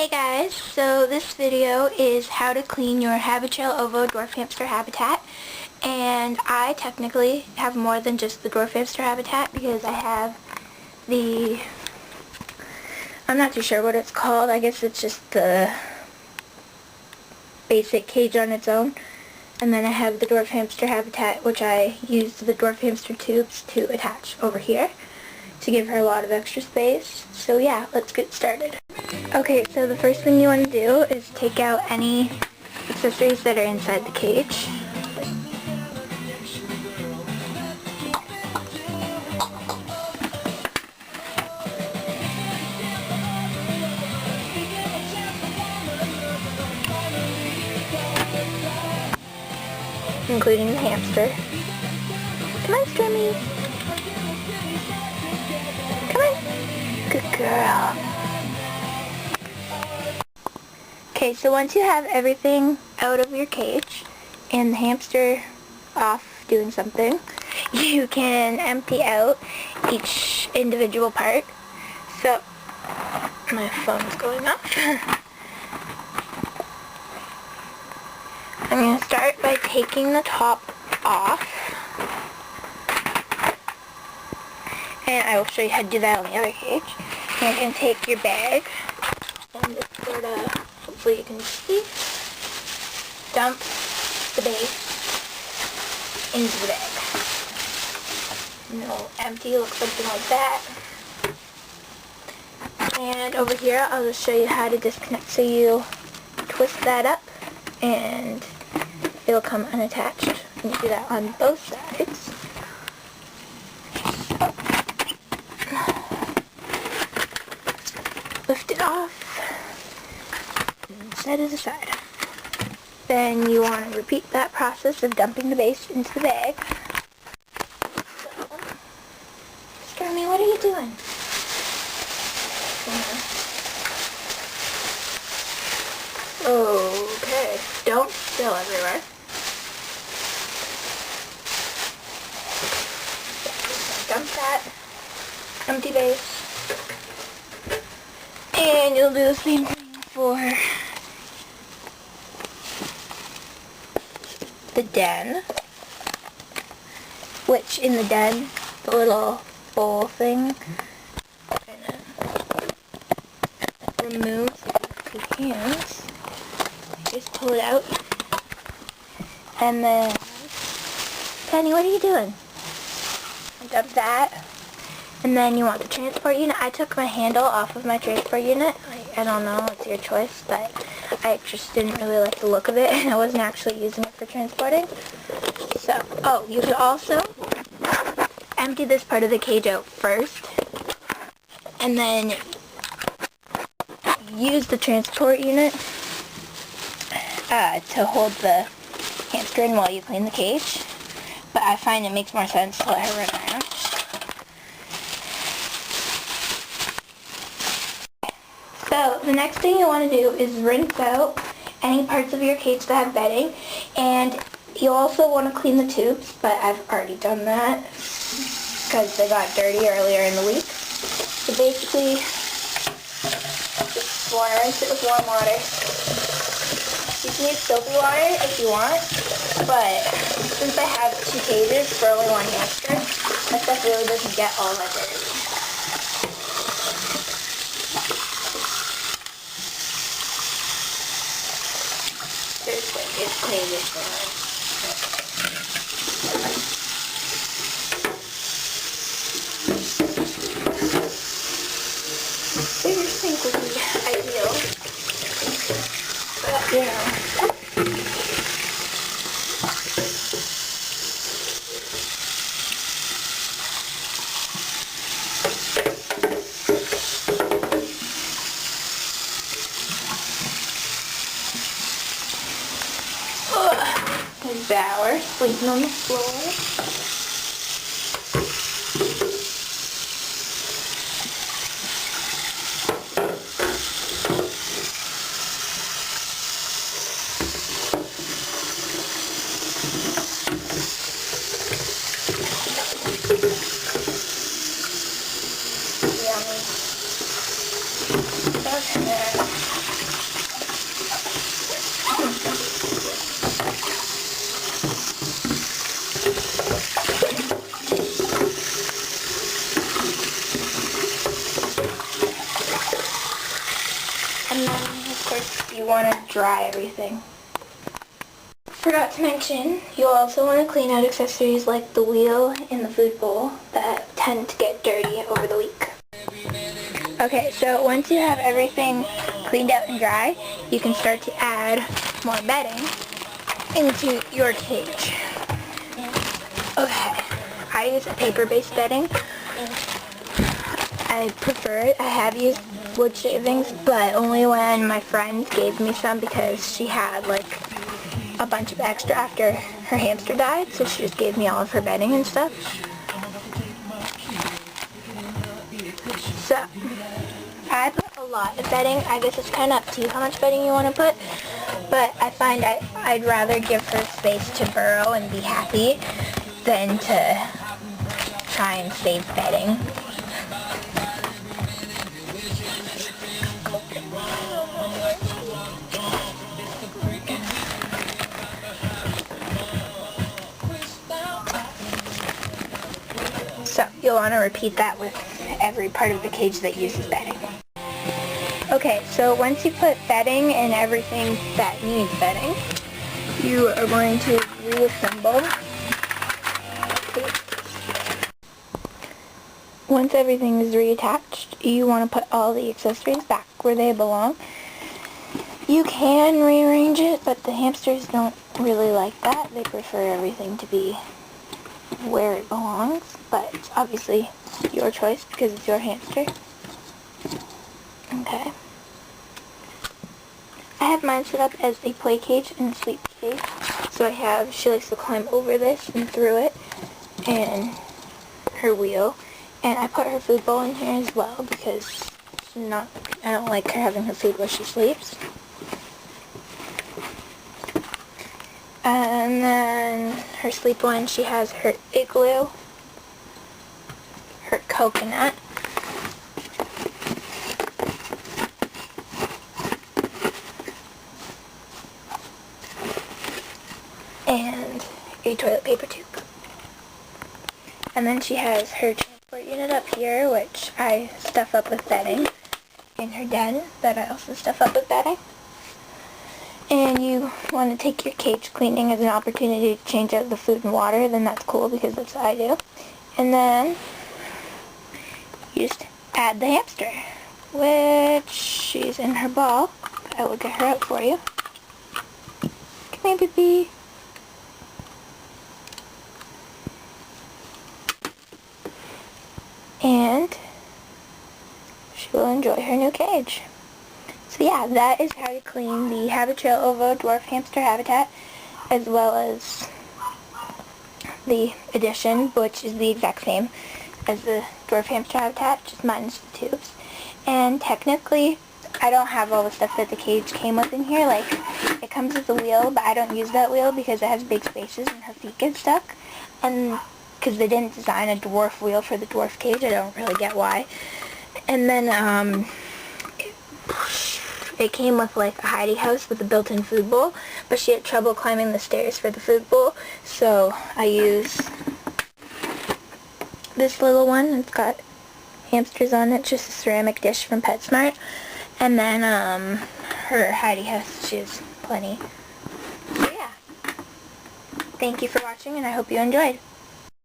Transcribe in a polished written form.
Hey guys, so this video is how to clean your Habitrail Ovo Dwarf Hamster habitat. And I technically have more than just the dwarf hamster habitat because I have the, I'm not too sure what it's called, I guess it's just the basic cage on its own. And then I have the dwarf hamster habitat, which I use the dwarf hamster tubes to attach over here to give her a lot of extra space. So yeah, let's get started. Okay, so the first thing you want to do is take out any accessories that are inside the cage. Including the hamster. Come on, Stormy. Come on. Good girl. Okay, so once you have everything out of your cage and the hamster off doing something, you can empty out each individual part. So, my phone's going off. I'm going to start by taking the top off. And I will show you how to do that on the other cage. You're going to take your bag and just sort of, hopefully you can see, dump the base into the bag. And it'll empty, look something like that. And over here, I'll just show you how to disconnect. So you twist that up and it'll come unattached. And you do that on both sides. Lift it off and set it aside. Then you want to repeat that process of dumping the base into the bag. So, Stormy, what are you doing? Okay, don't spill everywhere. Dump that empty base. And you'll do the same thing for the den, which in the den, the little bowl thing, remove the hands, just pull it out, and then, Penny, what are you doing? Dump that. And then you want the transport unit. I took my handle off of my transport unit. I don't know, it's your choice, but I just didn't really like the look of it, and I wasn't actually using it for transporting. So, oh, you could also empty this part of the cage out first, and then use the transport unit to hold the hamster in while you clean the cage. But I find it makes more sense to let her run around. So, the next thing you want to do is rinse out any parts of your cage that have bedding, and you also want to clean the tubes, but I've already done that because they got dirty earlier in the week. So basically, just want to rinse it with warm water. You can use soapy water if you want, but since I have two cages for only one hamster, my stuff really doesn't get all that dirty. It's clean this one. Bigger sink would be ideal. But, you know. Bower, sleeping on the floor. Yummy. Okay. And then, of course, you want to dry everything. Forgot to mention, you'll also want to clean out accessories like the wheel and the food bowl that tend to get dirty over the week. Okay, so once you have everything cleaned out and dry, you can start to add more bedding into your cage. Okay, I use a paper-based bedding. I prefer it. I have used wood shavings, but only when my friend gave me some because she had like a bunch of extra after her hamster died, so she just gave me all of her bedding and stuff. So, I put a lot of bedding. I guess it's kind of up to you how much bedding you want to put, but I find I'd rather give her space to burrow and be happy than to try and save bedding. So, you'll want to repeat that with every part of the cage that uses bedding. Okay, so once you put bedding and everything that needs bedding, you are going to reassemble. Once everything is reattached, you want to put all the accessories back where they belong. You can rearrange it, but the hamsters don't really like that. They prefer everything to be where it belongs, but it's obviously your choice because it's your hamster. Okay. I have mine set up as a play cage and a sleep cage. So she likes to climb over this and through it, and her wheel. And I put her food bowl in here as well because I don't like her having her food while she sleeps. And then her sleep one, she has her igloo, her coconut, and a toilet paper tube. And then she has her transport unit up here, which I stuff up with bedding, and her den that I also stuff up with bedding. And you want to take your cage cleaning as an opportunity to change out the food and water, then that's cool because that's what I do. And then you just add the hamster, which she's in her ball. I will get her out for you. Come here, baby. And she will enjoy her new cage. So yeah, that is how you clean the Habitrail Ovo Dwarf Hamster habitat, as well as the addition, which is the exact same as the Dwarf Hamster habitat, just minus the tubes. And technically, I don't have all the stuff that the cage came with in here. Like, it comes with a wheel, but I don't use that wheel because it has big spaces and her feet get stuck. And because they didn't design a dwarf wheel for the dwarf cage, I don't really get why. And then, it came with like a hidey house with a built-in food bowl, but she had trouble climbing the stairs for the food bowl, so I use this little one. It's got hamsters on it, just a ceramic dish from PetSmart. And then her hidey house, she has plenty. So yeah. Thank you for watching, and I hope you enjoyed.